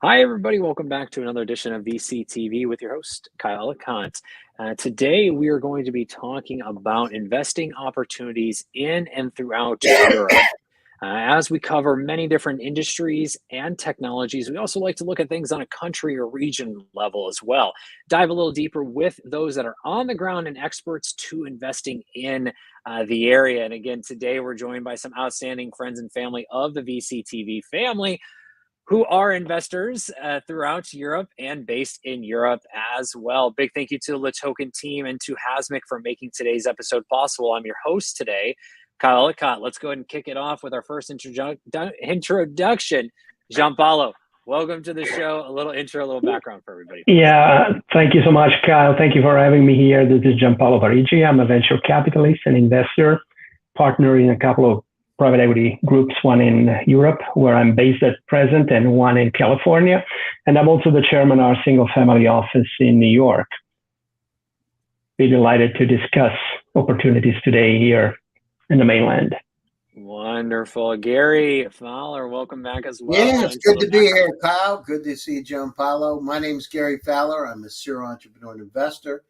Hi, everybody. Welcome back to another edition of VCTV with your host, Kyle LeConte. Today, we are going to be talking about investing opportunities in and throughout Europe. As we cover many different industries and technologies, we also like to look at things on a country or region level as well. Dive a little deeper with those that are on the ground and experts to investing in the area. And again, today we're joined by some outstanding friends and family of the VCTV family who are investors throughout Europe and based in Europe as well. Big thank you to the Token team and to Hasmic for making today's episode possible. I'm your host today, Kyle LeConte. Let's go ahead and kick it off with our first introduction. Gianpaolo, welcome to the show. A little intro, a little background for everybody. Yeah, thank you so much, Kyle. Thank you for having me here. This is Gianpaolo Parigi. I'm a venture capitalist and investor, partner in a couple of private equity groups, one in Europe, where I'm based at present, and one in California. And I'm also the chairman of our single family office in New York. Be delighted to discuss opportunities today here in the mainland. Wonderful. Gary Fowler, welcome back as well. Yeah, it's good to be here, Kyle. Good to see you, Gianpaolo. My name is Gary Fowler. I'm a serial entrepreneur and investor.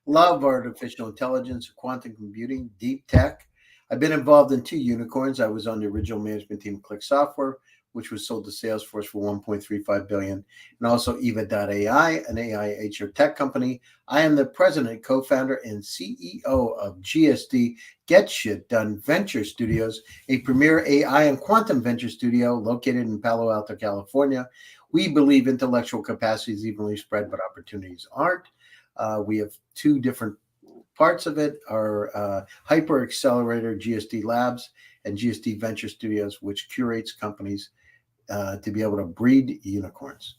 Love artificial intelligence, quantum computing, deep tech. I've been involved in 2 unicorns. I was on the original management team of Click Software, which was sold to Salesforce for $1.35 billion, and also Eva.ai, an AI HR tech company. I am the president, co-founder, and CEO of GSD, Get Shit Done Venture Studios, a premier AI and quantum venture studio located in Palo Alto, California. We believe intellectual capacity is evenly spread, but opportunities aren't. We have 2 different parts of it are Hyper Accelerator, GSD Labs, and GSD Venture Studios, which curates companies to be able to breed unicorns.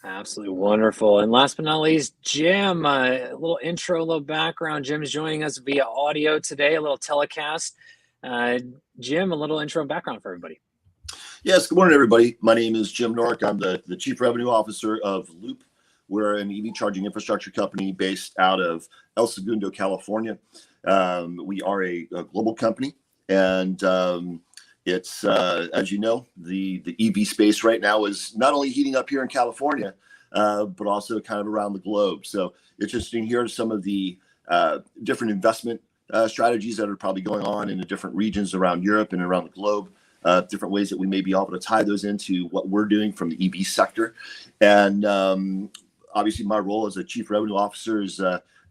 Absolutely wonderful. And last but not least, Jim, a little intro, a little background. Jim's joining us via audio today, a little telecast. Jim, a little intro and background for everybody. Yes, good morning, everybody. My name is Jim Nork. I'm the Chief Revenue Officer of Loop. We're an EV charging infrastructure company based out of El Segundo, California. We are a global company, and it's, as you know, the EV space right now is not only heating up here in California, but also kind of around the globe. So interesting here some of the different investment strategies that are probably going on in the different regions around Europe and around the globe. Different ways that we may be able to tie those into what we're doing from the EV sector. And obviously, my role as a chief revenue officer is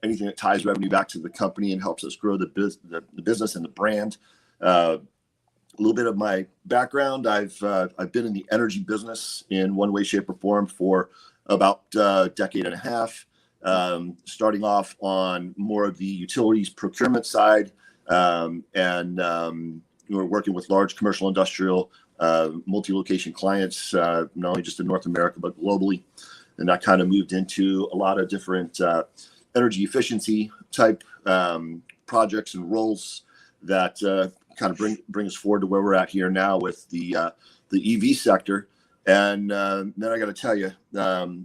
anything that ties revenue back to the company and helps us grow the business and the brand. A little bit of my background: I've been in the energy business in one way, shape, or form for about a decade and a half. Starting off on more of the utilities procurement side, and we're working with large commercial, industrial, multi-location clients, not only just in North America but globally. And that kind of moved into a lot of different energy efficiency type projects and roles that kind of bring us forward to where we're at here now with the EV sector. And then I got to tell you,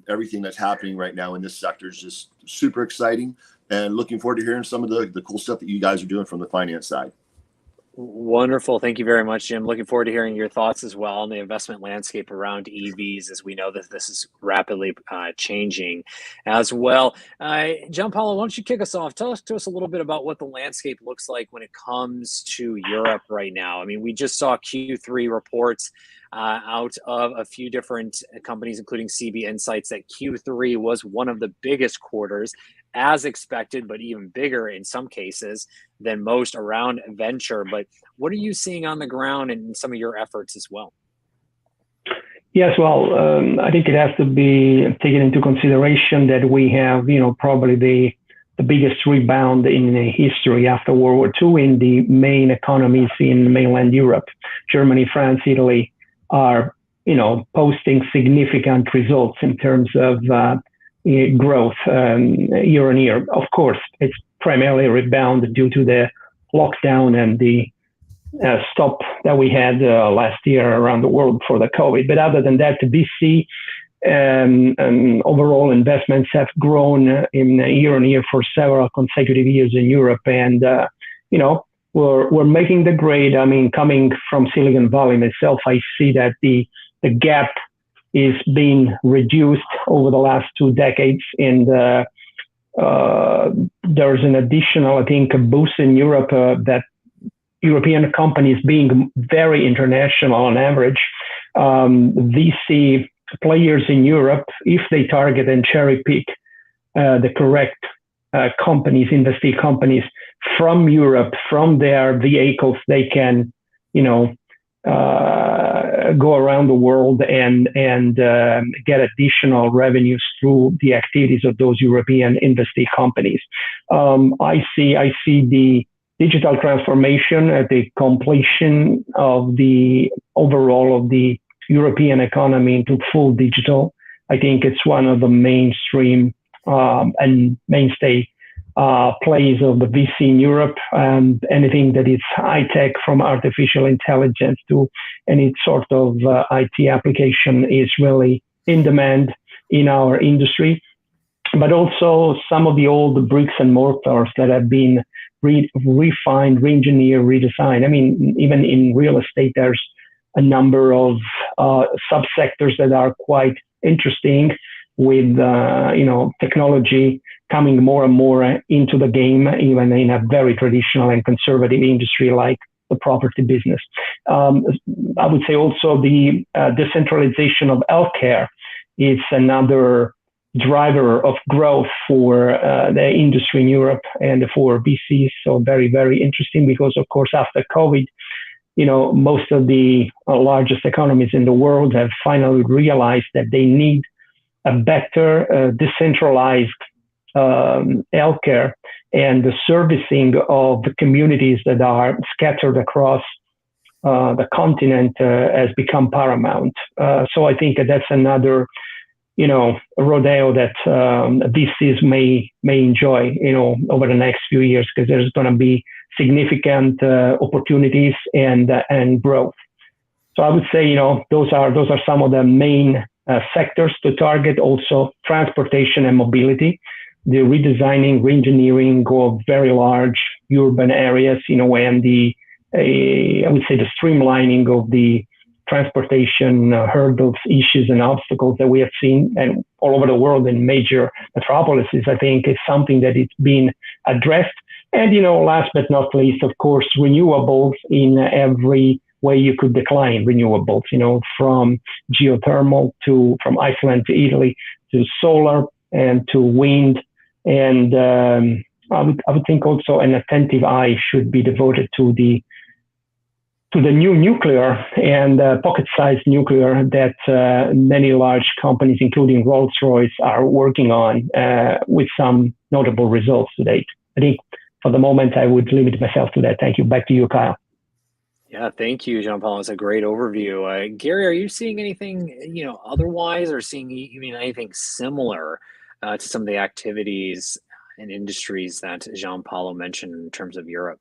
everything that's happening right now in this sector is just super exciting, and looking forward to hearing some of the cool stuff that you guys are doing from the finance side. Wonderful. Thank you very much, Jim. Looking forward to hearing your thoughts as well on the investment landscape around EVs, as we know that this is rapidly changing as well. Gianpaolo, why don't you kick us off? Tell us a little bit about what the landscape looks like when it comes to Europe right now. I mean, we just saw Q3 reports out of a few different companies, including CB Insights, that Q3 was one of the biggest quarters, as expected, but even bigger in some cases than most around venture. But what are you seeing on the ground in some of your efforts as well? Yes, well, I think it has to be taken into consideration that we have, probably the biggest rebound in history after World War II in the main economies in mainland Europe. Germany, France, Italy are, posting significant results in terms of growth year on year. Of course, it's primarily a rebound due to the lockdown and the stop that we had last year around the world for the COVID. But other than that, VC and overall investments have grown in year on year for several consecutive years in Europe. And, we're making the grade. I mean, coming from Silicon Valley myself, I see that the gap is being reduced over the last 2 decades, and there's an additional, I think, a boost in Europe that European companies being very international on average. VC players in Europe, if they target and cherry pick the correct companies, investee companies from Europe, from their vehicles, they can, go around the world and get additional revenues through the activities of those European investee companies. I see the digital transformation at the completion of the overall of the European economy into full digital. I think it's one of the mainstream and mainstay plays of the VC in Europe. Anything that is high tech, from artificial intelligence to any sort of IT application, is really in demand in our industry. But also some of the old bricks and mortars that have been refined, re-engineered, redesigned. I mean, even in real estate, there's a number of subsectors that are quite interesting, with technology coming more and more into the game, even in a very traditional and conservative industry like the property business. I would say also the decentralization of healthcare is another driver of growth for the industry in Europe and for VCs. So very, very interesting, because of course after COVID, most of the largest economies in the world have finally realized that they need a better decentralized healthcare, and the servicing of the communities that are scattered across the continent has become paramount. So I think that's another, rodeo that VCs may enjoy, over the next few years, because there's going to be significant opportunities and growth. So I would say, those are some of the main sectors to target. Also, transportation and mobility, the redesigning, reengineering of very large urban areas, and I would say the streamlining of the transportation hurdles, issues, and obstacles that we have seen and all over the world in major metropolises, I think is something that is being addressed. And, last but not least, of course, renewables in every way you could decline renewables, from geothermal from Iceland to Italy, to solar and to wind. And I would think also an attentive eye should be devoted to the new nuclear and pocket-sized nuclear that many large companies, including Rolls-Royce, are working on with some notable results to date. I think for the moment, I would limit myself to that. Thank you. Back to you, Kyle. Yeah, thank you, Jean-Paul. It's a great overview. Gary, are you seeing anything, otherwise, or seeing anything similar to some of the activities and industries that Jean-Paul mentioned in terms of Europe?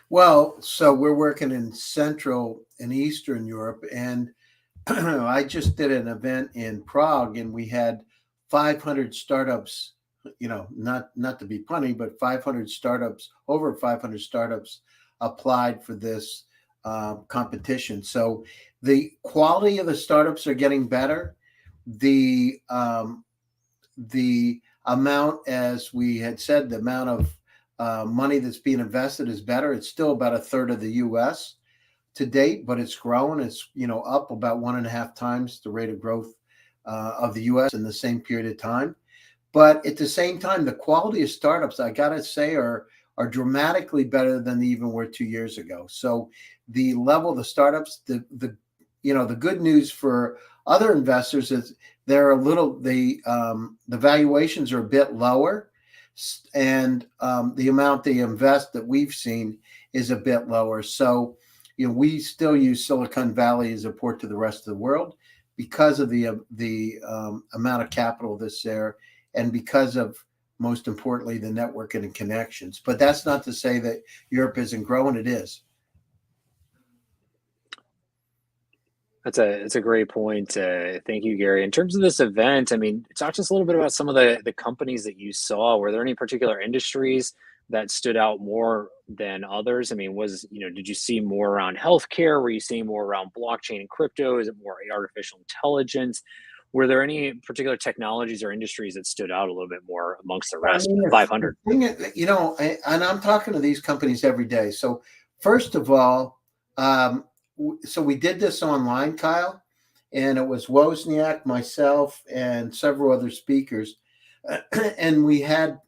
Well, so we're working in Central and Eastern Europe, and I just did an event in Prague, and we had 500 startups. Not to be punny, but 500 startups, over 500 startups applied for this competition. So the quality of the startups are getting better. The amount, as we had said, the amount of money that's being invested is better. It's still about a third of the U.S. to date, but it's grown. It's up about 1.5 times the rate of growth of the U.S. in the same period of time. But at the same time, the quality of startups, I gotta say, are dramatically better than they even were 2 years ago. So the level of the startups, the good news for other investors is they're the valuations are a bit lower, and the amount they invest that we've seen is a bit lower. So we still use Silicon Valley as a port to the rest of the world because of the amount of capital that's there, and because of, most importantly, the networking and connections. But that's not to say that Europe isn't growing. It is. It's a great point. Thank you, Gary. In terms of this event, talk to us a little bit about some of the companies that you saw. Were there any particular industries that stood out more than others? I mean, did you see more around healthcare? Were you seeing more around blockchain and crypto? Is it more artificial intelligence? Were there any particular technologies or industries that stood out a little bit more amongst the I rest mean, of the 500? and I'm talking to these companies every day. So first of all, so we did this online, Kyle, and it was Wozniak, myself, and several other speakers, and we had,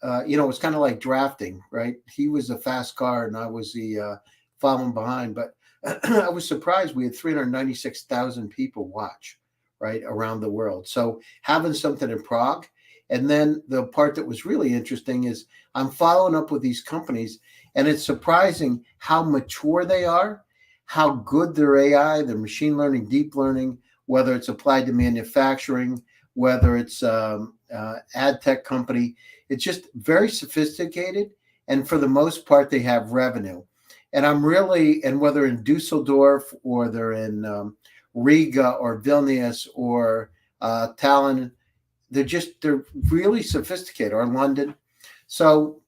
it was kind of like drafting, right? He was a fast car, and I was the following behind. But I was surprised we had 396,000 people watch, right, around the world. So having something in Prague. And then the part that was really interesting is I'm following up with these companies, and it's surprising how mature they are, how good their AI, their machine learning, deep learning, whether it's applied to manufacturing, whether it's ad tech company, it's just very sophisticated. And for the most part, they have revenue. And and whether in Dusseldorf or they're in Riga or Vilnius or Tallinn, they're really sophisticated, or London. So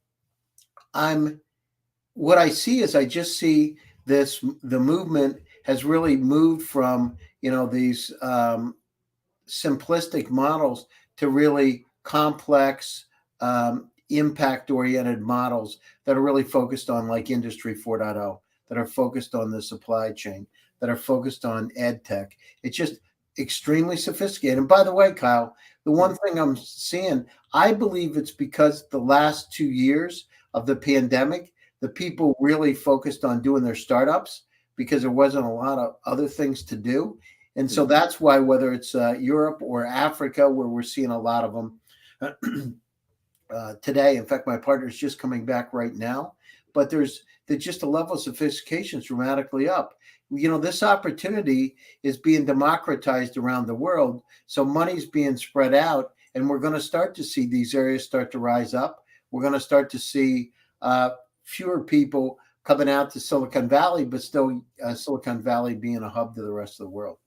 what I see is I just see the movement has really moved from, these simplistic models to really complex, impact oriented models that are really focused on like Industry 4.0, that are focused on the supply chain, that are focused on ed tech. It's just extremely sophisticated. And by the way, Kyle, the one thing I'm seeing, I believe it's because the last 2 years of the pandemic, the people really focused on doing their startups because there wasn't a lot of other things to do. And so that's why, whether it's Europe or Africa, where we're seeing a lot of them today. In fact, my partner is just coming back right now. But there's just a level of sophistication is dramatically up. This opportunity is being democratized around the world. So money's being spread out, and we're going to start to see these areas start to rise up. We're going to start to see fewer people coming out to Silicon Valley, but still Silicon Valley being a hub to the rest of the world.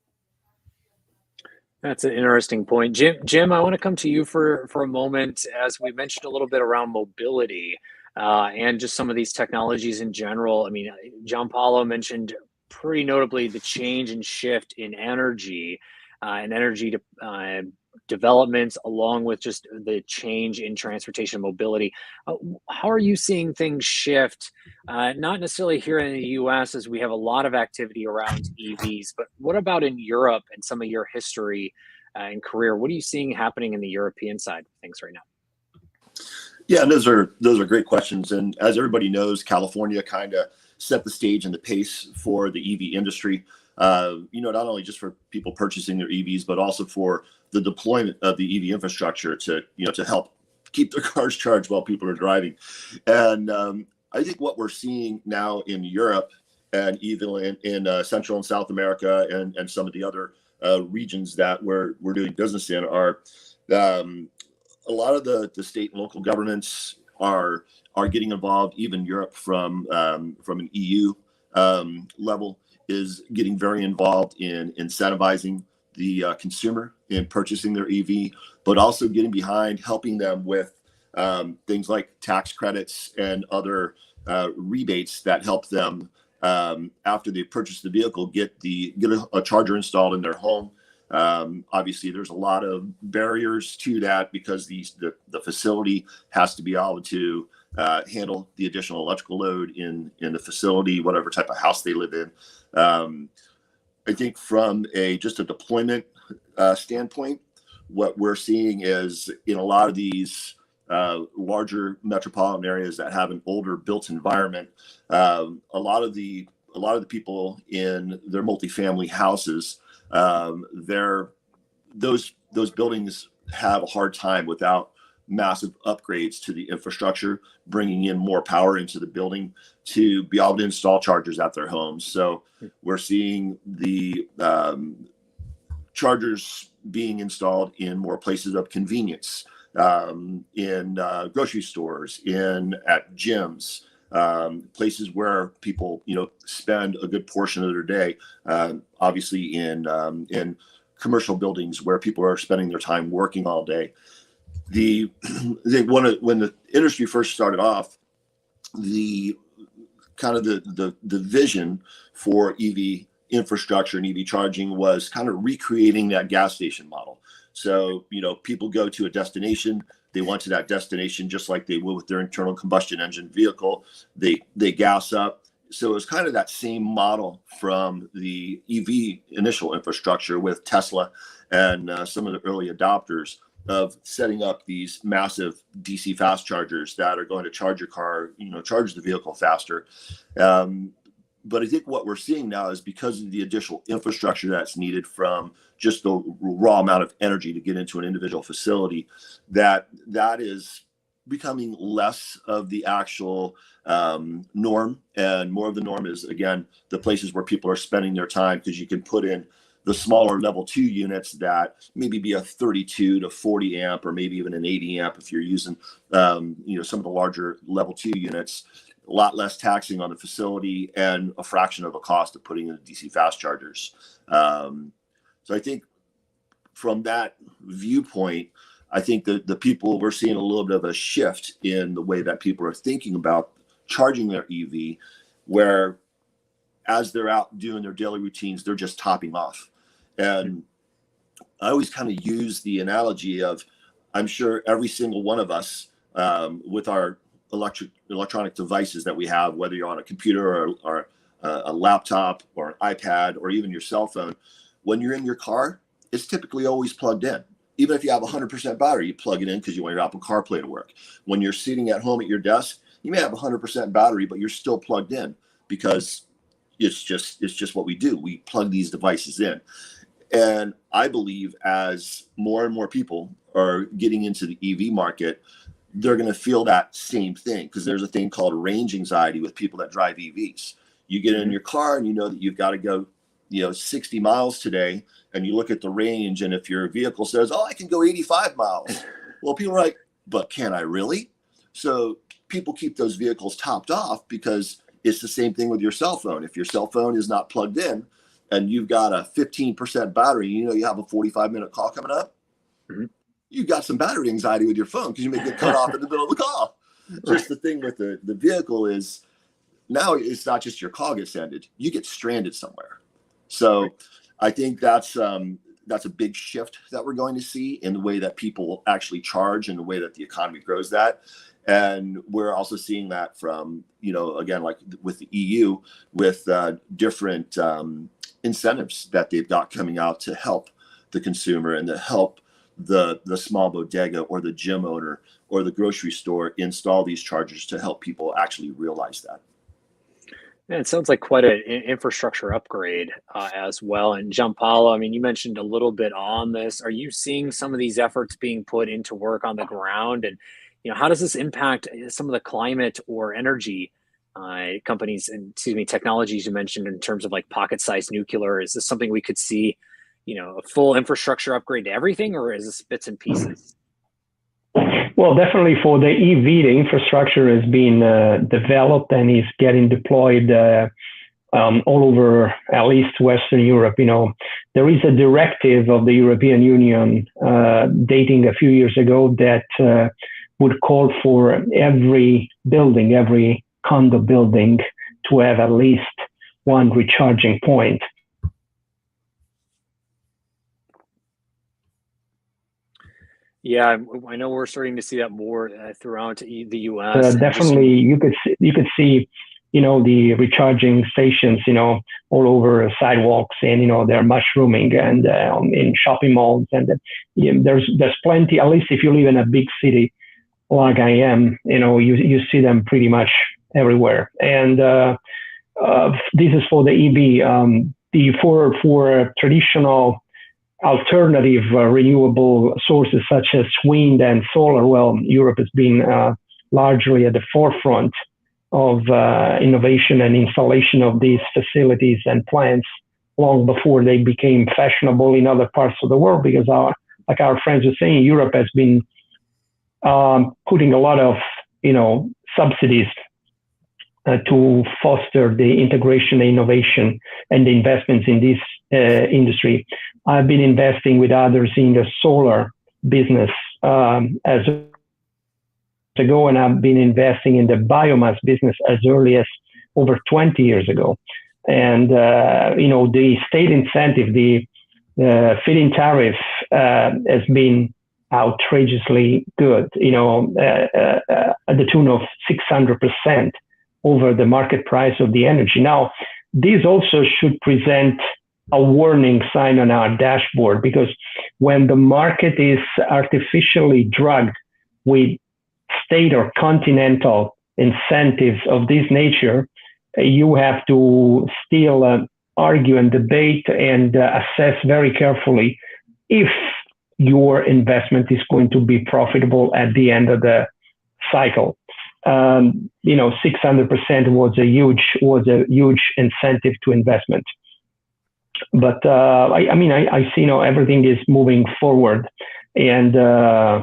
That's an interesting point. Jim, I want to come to you for a moment, as we mentioned a little bit around mobility and just some of these technologies in general. I mean, Gianpaolo mentioned pretty notably the change and shift in energy and energy developments, along with just the change in transportation and mobility. How are you seeing things shift? Not necessarily here in the US, as we have a lot of activity around EVs, but what about in Europe and some of your history and career? What are you seeing happening in the European side of things right now? Yeah, those are great questions. And as everybody knows, California kind of set the stage and the pace for the EV industry. Not only just for people purchasing their EVs, but also for the deployment of the EV infrastructure to help keep their cars charged while people are driving. And I think what we're seeing now in Europe and even in Central and South America and some of the other regions that we're doing business in are a lot of the state and local governments are getting involved. Even Europe from an EU level is getting very involved in incentivizing the consumer in purchasing their EV, but also getting behind helping them with things like tax credits and other rebates that help them after they purchase the vehicle get a charger installed in their home. Obviously, there's a lot of barriers to that because the facility has to be able to handle the additional electrical load in the facility, whatever type of house they live in. I think from just a deployment standpoint, what we're seeing is in a lot of these larger metropolitan areas that have an older built environment, a lot of the people in their multifamily houses, those buildings have a hard time without massive upgrades to the infrastructure, bringing in more power into the building to be able to install chargers at their homes. So we're seeing the chargers being installed in more places of convenience, in grocery stores, at gyms, places where people spend a good portion of their day. Obviously in commercial buildings where people are spending their time working all day. When the industry first started off, the kind of the vision for EV infrastructure and EV charging was kind of recreating that gas station model. So, people go to a destination, they went to that destination just like they would with their internal combustion engine vehicle. They gas up. So it was kind of that same model from the EV initial infrastructure with Tesla and some of the early adopters of setting up these massive DC fast chargers that are going to charge your car, charge the vehicle faster. But I think what we're seeing now is because of the additional infrastructure that's needed from just the raw amount of energy to get into an individual facility, that is becoming less of the actual norm, and more of the norm is, again, the places where people are spending their time, because you can put in the smaller level 2 units that maybe be a 32 to 40 amp or maybe even an 80 amp if you're using some of the larger level 2 units. A lot less taxing on the facility and a fraction of the cost of putting in DC fast chargers. So I think from that viewpoint, I think that the people, we're seeing a little bit of a shift in the way that people are thinking about charging their EV, where as they're out doing their daily routines, they're just topping off. And I always kind of use the analogy of, I'm sure every single one of us with our electronic devices that we have, whether you're on a computer or a laptop or an iPad or even your cell phone, when you're in your car, it's typically always plugged in. Even if you have 100% battery, you plug it in because you want your Apple CarPlay to work. When you're sitting at home at your desk, you may have 100% battery, but you're still plugged in because it's just what we do. We plug these devices in. And I believe as more and more people are getting into the EV market, they're going to feel that same thing, because there's a thing called range anxiety with people that drive EVs. You get in your car and you know that you've got to go 60 miles today, and you look at the range, and if your vehicle says, I can go 85 miles, well, people are like, but can I really? So people keep those vehicles topped off, because it's the same thing with your cell phone. If your cell phone is not plugged in and you've got a 15% battery, you have a 45-minute call coming up, you've got some battery anxiety with your phone because you may get cut off in the middle of the call. Just the thing with the vehicle is, now it's not just your call gets ended, you get stranded somewhere. So I think that's a big shift that we're going to see in the way that people actually charge and the way that the economy grows that. And we're also seeing that from, again, like with the EU, with different incentives that they've got coming out to help the consumer and to help the small bodega or the gym owner or the grocery store install these chargers to help people actually realize that. Yeah, it sounds like quite an infrastructure upgrade as well. And Giampaolo, you mentioned a little bit on this. Are you seeing some of these efforts being put into work on the ground? And how does this impact some of the climate or energy companies and technologies you mentioned in terms of like pocket-sized nuclear? Is this something we could see, a full infrastructure upgrade to everything, or is this bits and pieces? Well, definitely for the EV, the infrastructure is being developed and is getting deployed all over, at least Western Europe. There is a directive of the European Union dating a few years ago that would call for every building, every condo building, to have at least one recharging point. Yeah, I know we're starting to see that more throughout the U.S. Definitely, you could see, the recharging stations, all over sidewalks, and they're mushrooming, and in shopping malls, and there's plenty. At least if you live in a big city like I am, you see them pretty much everywhere. And this is for the EV. For traditional alternative renewable sources such as wind and solar, well, Europe has been largely at the forefront of innovation and installation of these facilities and plants long before they became fashionable in other parts of the world, because like our friends were saying, Europe has been putting a lot of subsidies to foster the integration, innovation, and the investments in this industry. I've been investing with others in the solar business as ago, and I've been investing in the biomass business as early as over 20 years ago. And, the state incentive, the feed-in tariff has been outrageously good, at the tune of 600% over the market price of the energy. Now, this also should present a warning sign on our dashboard, because when the market is artificially drugged with state or continental incentives of this nature, you have to still argue and debate and assess very carefully if your investment is going to be profitable at the end of the cycle. 600% was a huge incentive to investment. But I see now everything is moving forward, and I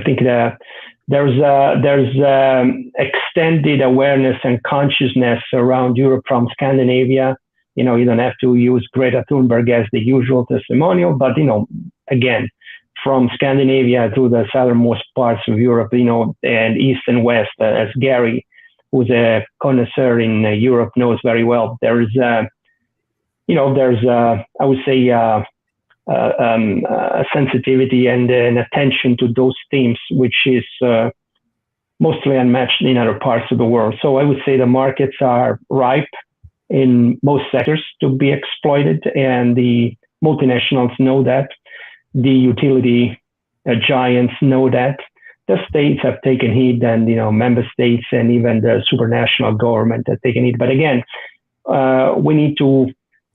think that there's extended awareness and consciousness around Europe from Scandinavia. You don't have to use Greta Thunberg as the usual testimonial, but again, from Scandinavia to the southernmost parts of Europe, and east and west, as Gary, who's a connoisseur in Europe, knows very well. There's I would say, a sensitivity and an attention to those themes, which is mostly unmatched in other parts of the world. So I would say the markets are ripe in most sectors to be exploited, and the multinationals know that. The utility giants know that. The states have taken heed, and member states and even the supranational government have taken heed. But again, we need to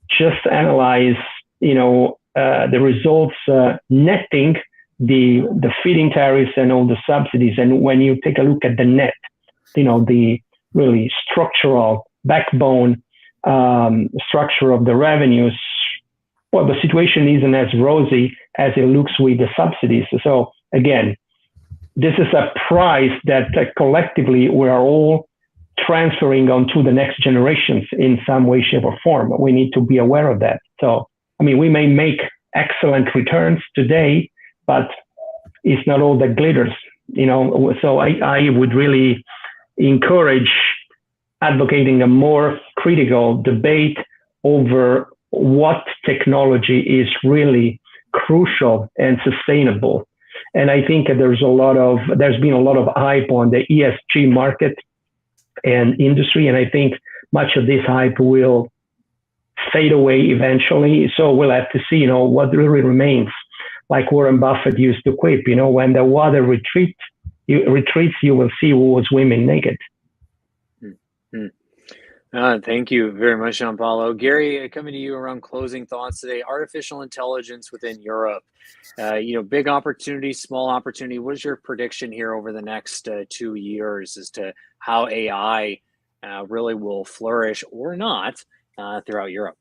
just analyze, the results, netting the feed-in tariffs and all the subsidies. And when you take a look at the net, the really structural backbone structure of the revenues, well, the situation isn't as rosy as it looks with the subsidies. So again, this is a price that collectively we are all transferring onto the next generations in some way, shape, or form. We need to be aware of that. So, we may make excellent returns today, but it's not all that glitters, So I would really encourage advocating a more critical debate over what technology is really crucial and sustainable. And I think there's been a lot of hype on the ESG market and industry, and I think much of this hype will fade away eventually. So we'll have to see, what really remains. Like Warren Buffett used to quip, when the water retreats, you will see who was swimming naked. Thank you very much, Giampaolo. Gary, coming to you around closing thoughts today. Artificial intelligence within Europe. Big opportunity, small opportunity. What is your prediction here over the next 2 years as to how AI really will flourish or not throughout Europe?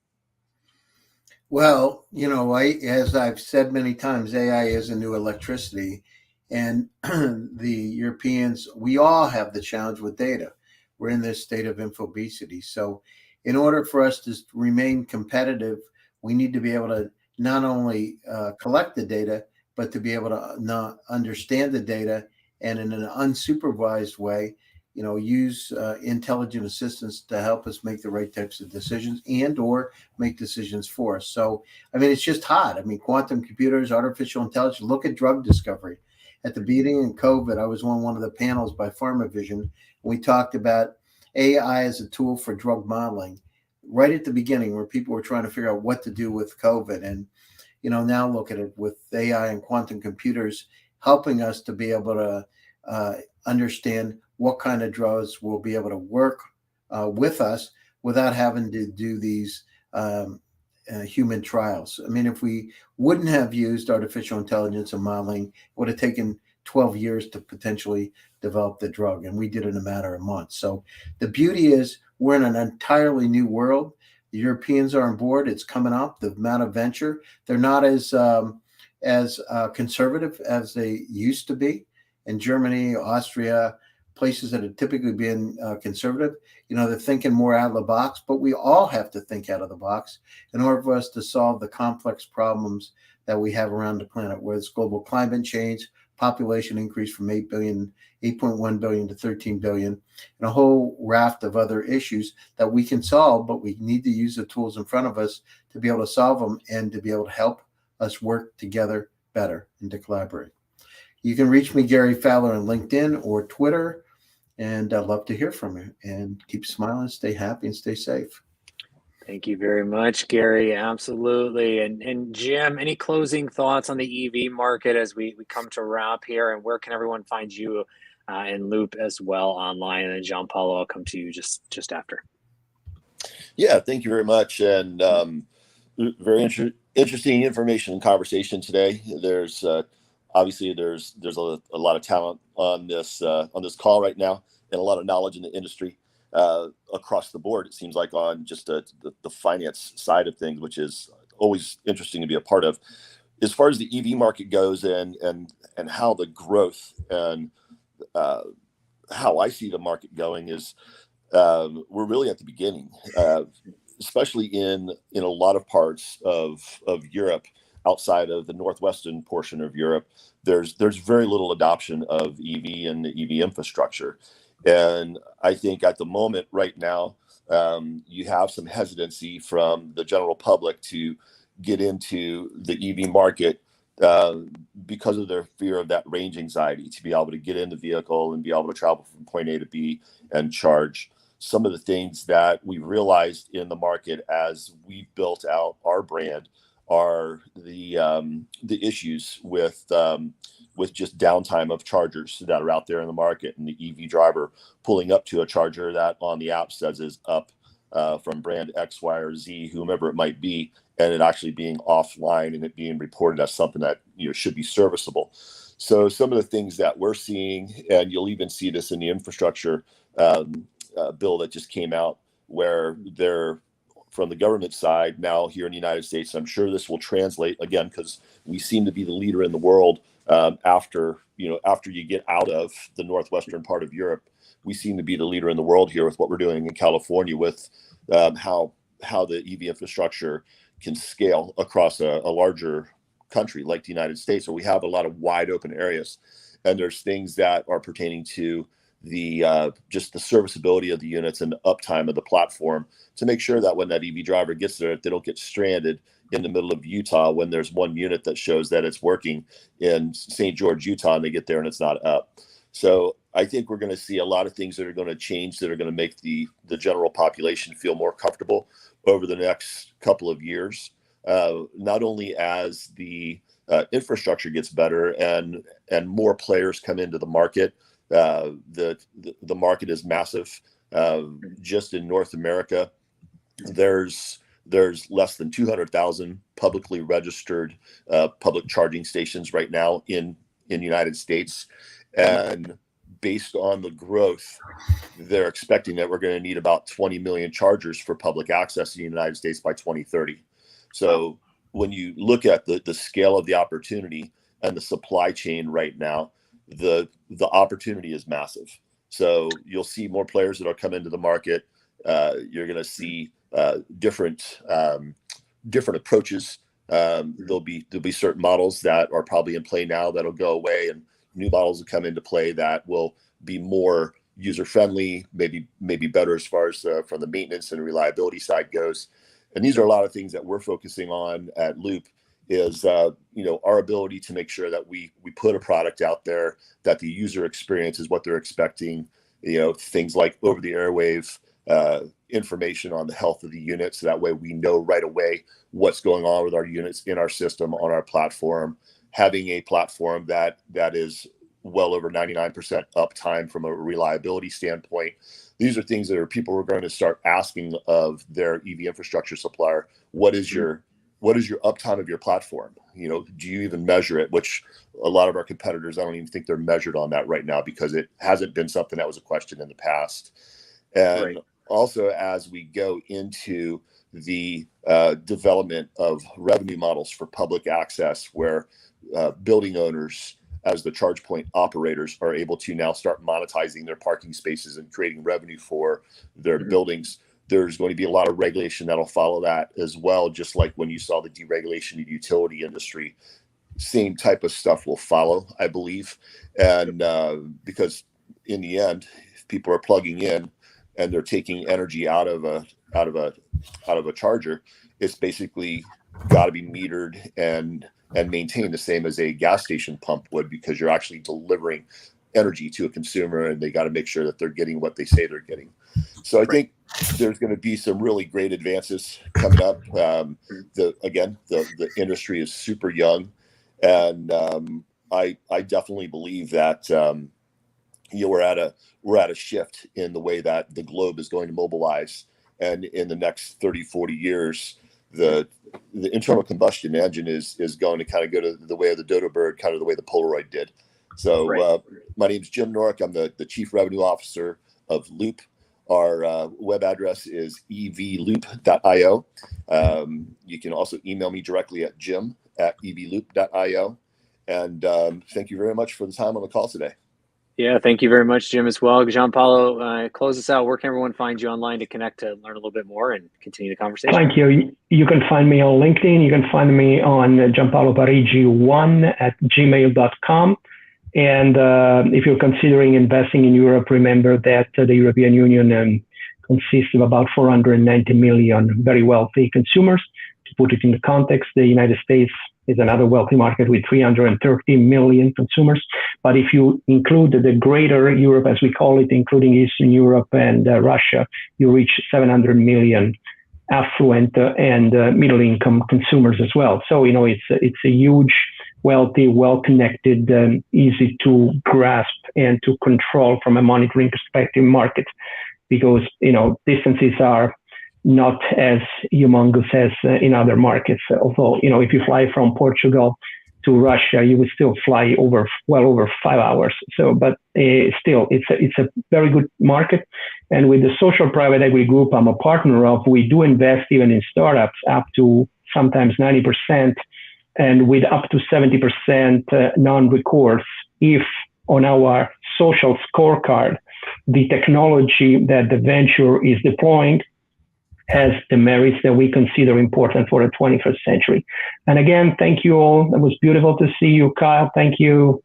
Well, as I've said many times, AI is a new electricity, and the Europeans, we all have the challenge with data. We're in this state of infobesity. So in order for us to remain competitive, we need to be able to not only collect the data, but to be able to not understand the data, and in an unsupervised way, use intelligent assistance to help us make the right types of decisions and or make decisions for us. So, it's just hot. Quantum computers, artificial intelligence, look at drug discovery. At the beginning of COVID, I was on one of the panels by PharmaVision. We talked about AI as a tool for drug modeling right at the beginning, where people were trying to figure out what to do with COVID. And, now look at it with AI and quantum computers helping us to be able to understand what kind of drugs will be able to work with us without having to do these human trials. If we wouldn't have used artificial intelligence and modeling, it would have taken 12 years to potentially develop the drug, and we did it in a matter of months. So the beauty is we're in an entirely new world. The Europeans are on board. It's coming up. The amount of venture, they're not as conservative as they used to be. In Germany, Austria, places that have typically been conservative, they're thinking more out of the box, but we all have to think out of the box in order for us to solve the complex problems that we have around the planet, whether it's global climate change, population increase from 8.1 billion to 13 billion, and a whole raft of other issues that we can solve, but we need to use the tools in front of us to be able to solve them and to be able to help us work together better and to collaborate. You can reach me, Gary Fowler, on LinkedIn or Twitter, and I'd love to hear from you. And keep smiling, stay happy, and stay safe. Thank you very much, Gary. Absolutely. And Jim, any closing thoughts on the EV market as we come to wrap here? And where can everyone find you and Loop as well online? And then John Paulo, I'll come to you just after. Yeah, thank you very much. And very interesting information and conversation today. There's obviously there's a lot of talent on this call right now, and a lot of knowledge in the industry across the board. It seems like on just the finance side of things, which is always interesting to be a part of. As far as the EV market goes, and how the growth and how I see the market going is, we're really at the beginning, especially in a lot of parts of Europe. Outside of the northwestern portion of Europe, there's very little adoption of EV and the EV infrastructure. And I think at the moment right now, you have some hesitancy from the general public to get into the EV market because of their fear of that range anxiety, to be able to get in the vehicle and be able to travel from point A to B and charge. Some of the things that we realized in the market as we built out our brand are the issues with just downtime of chargers that are out there in the market, and the EV driver pulling up to a charger that on the app says is up from brand X, Y, or Z, whomever it might be, and it actually being offline and it being reported as something that should be serviceable. So some of the things that we're seeing, and you'll even see this in the infrastructure bill that just came out, where they're from the government side now here in the United States. I'm sure this will translate again, because we seem to be the leader in the world. After you get out of the northwestern part of Europe, we seem to be the leader in the world here with what we're doing in California with how the EV infrastructure can scale across a larger country like the United States, where we have a lot of wide open areas, and there's things that are pertaining to the just the serviceability of the units and the uptime of the platform to make sure that when that EV driver gets there, they don't get stranded in the middle of Utah when there's one unit that shows that it's working in St. George, Utah, and they get there and it's not up. So I think we're going to see a lot of things that are going to change, that are going to make the general population feel more comfortable over the next couple of years, not only as the infrastructure gets better and more players come into the market. The market is massive. Just in North America, there's less than 200,000 publicly registered public charging stations right now in the United States, and based on the growth, they're expecting that we're going to need about 20 million chargers for public access in the United States by 2030. So when you look at the scale of the opportunity and the supply chain right now, the opportunity is massive. So you'll see more players that will come into the market. You're going to see different approaches. There'll be certain models that are probably in play now that'll go away, and new models will come into play that will be more user friendly, maybe better as far as from the maintenance and reliability side goes. And these are a lot of things that we're focusing on at Loop, is our ability to make sure that we put a product out there that the user experience is what they're expecting. Things like over the airwave information on the health of the unit, so that way we know right away what's going on with our units in our system, on our platform. Having a platform that is well over 99% uptime from a reliability standpoint. These are things that people are going to start asking of their EV infrastructure supplier. What is your uptime of your platform? Do you even measure it? Which a lot of our competitors, I don't even think they're measured on that right now, because it hasn't been something that was a question in the past. And Right. Also, as we go into the development of revenue models for public access, where building owners, as the charge point operators, are able to now start monetizing their parking spaces and creating revenue for their buildings, there's going to be a lot of regulation that'll follow that as well. Just like when you saw the deregulation of the utility industry, same type of stuff will follow, I believe. And because in the end, if people are plugging in and they're taking energy out of a charger, it's basically got to be metered and maintained the same as a gas station pump would, because you're actually delivering energy to a consumer, and they got to make sure that they're getting what they say they're getting. So I think there's going to be some really great advances coming up. The industry is super young, and I definitely believe that we're at a shift in the way that the globe is going to mobilize, and in the next 30-40 years, the internal combustion engine is going to kind of go to the way of the dodo bird, kind of the way the Polaroid did. So my name is Jim Norick. I'm the Chief Revenue Officer of Loop. Our web address is evloop.io. You can also email me directly at jim@evloop.io. And thank you very much for the time on the call today. Yeah, thank you very much, Jim, as well. Gianpaolo, close us out. Where can everyone find you online to connect, to learn a little bit more and continue the conversation? Thank you. You can find me on LinkedIn. You can find me on gianpaoloparigi1@gmail.com. And if you're considering investing in Europe, remember that the European Union consists of about 490 million very wealthy consumers. To put it in the context, the United States is another wealthy market with 330 million consumers. But if you include the greater Europe, as we call it, including Eastern Europe and Russia, you reach 700 million affluent and middle-income consumers as well. So, it's a huge, wealthy, well-connected, easy to grasp and to control from a monitoring perspective market, because, distances are not as humongous as in other markets. Although, if you fly from Portugal to Russia, you would still fly well over 5 hours. So, but still, it's a very good market. And with the social private equity group I'm a partner of, we do invest even in startups up to sometimes 90%, and with up to 70% non-recourse if on our social scorecard, the technology that the venture is deploying has the merits that we consider important for the 21st century. And again, thank you all. It was beautiful to see you, Kyle. Thank you,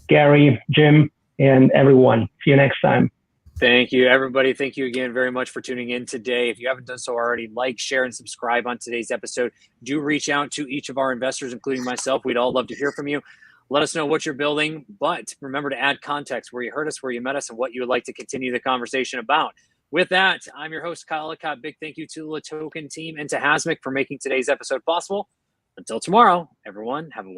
Gary, Jim, and everyone. See you next time. Thank you, everybody. Thank you again very much for tuning in today. If you haven't done so already, like, share, and subscribe on today's episode. Do reach out to each of our investors, including myself. We'd all love to hear from you. Let us know what you're building, but remember to add context, where you heard us, where you met us, and what you would like to continue the conversation about. With that, I'm your host, Kyle Ellicott. Big thank you to the Token team and to Hasmic for making today's episode possible. Until tomorrow, everyone, have a wonderful